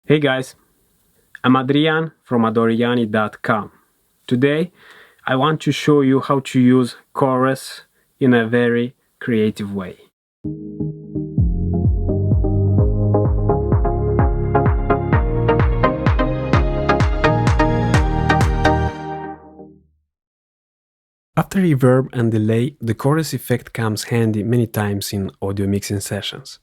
Hey guys, I'm Adrian from adoriani.com. Today, I want to show you how to use chorus in a very creative way. After reverb and delay, the chorus effect comes handy many times in audio mixing sessions.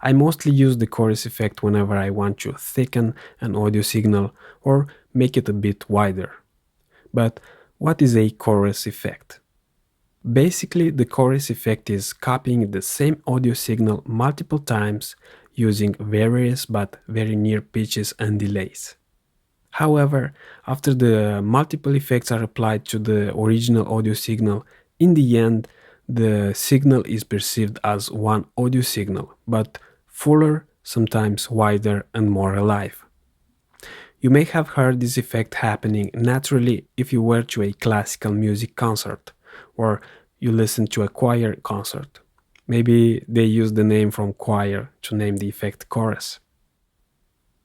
I mostly use the chorus effect whenever I want to thicken an audio signal or make it a bit wider. But what is a chorus effect? Basically, the chorus effect is copying the same audio signal multiple times using various but very near pitches and delays. However, after the multiple effects are applied to the original audio signal, in the end, the signal is perceived as one audio signal, but fuller, sometimes wider and more alive. You may have heard this effect happening naturally if you were to a classical music concert, or you listen to a choir concert. Maybe they use the name from choir to name the effect chorus.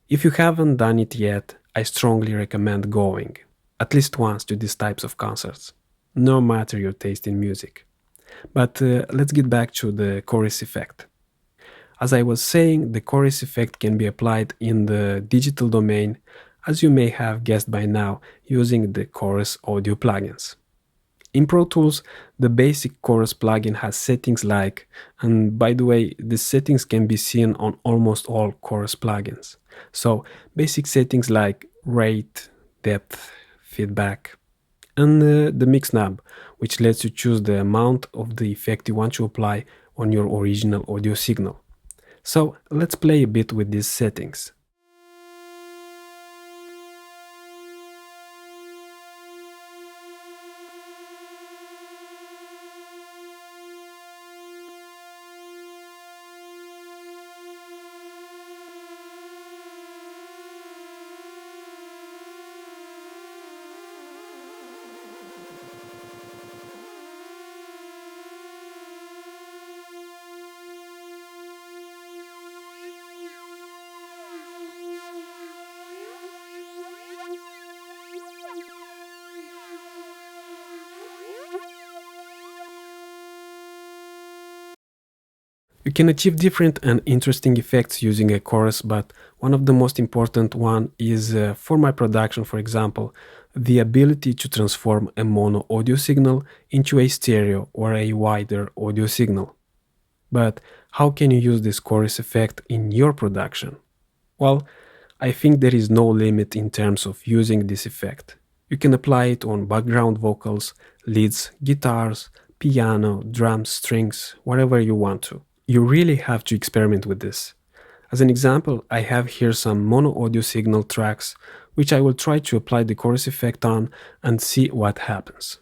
If you haven't done it yet, I strongly recommend going, at least once, to these types of concerts, no matter your taste in music. But let's get back to the chorus effect. As I was saying, the chorus effect can be applied in the digital domain, as you may have guessed by now, using the chorus audio plugins. In Pro Tools, the basic chorus plugin has settings like, and by the way, the settings can be seen on almost all chorus plugins. So, basic settings like rate, depth, feedback, and the mix knob, which lets you choose the amount of the effect you want to apply on your original audio signal. So, let's play a bit with these settings. You can achieve different and interesting effects using a chorus, but one of the most important one is, for my production for example, the ability to transform a mono audio signal into a stereo or a wider audio signal. But how can you use this chorus effect in your production? Well, I think there is no limit in terms of using this effect. You can apply it on background vocals, leads, guitars, piano, drums, strings, whatever you want to. You really have to experiment with this. As an example, I have here some mono audio signal tracks, which I will try to apply the chorus effect on and see what happens.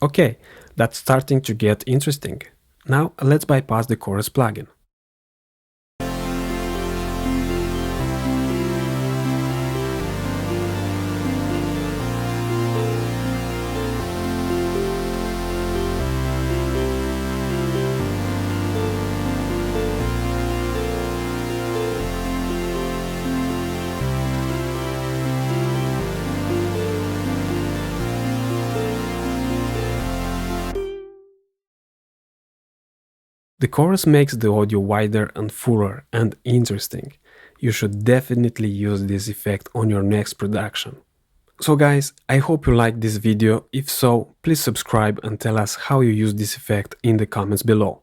Okay, that's starting to get interesting. Now let's bypass the chorus plugin. The chorus makes the audio wider and fuller and interesting. You should definitely use this effect on your next production. So guys, I hope you liked this video. If so, please subscribe and tell us how you use this effect in the comments below.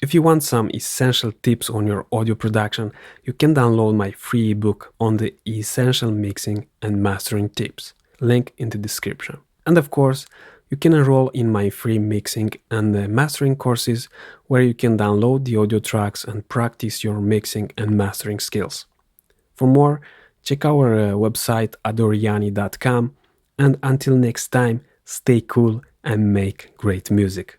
If you want some essential tips on your audio production, you can download my free ebook on the essential mixing and mastering tips. Link in the description. And of course, you can enroll in my free mixing and mastering courses where you can download the audio tracks and practice your mixing and mastering skills. For more, check our website adoriani.com, and until next time, stay cool and make great music.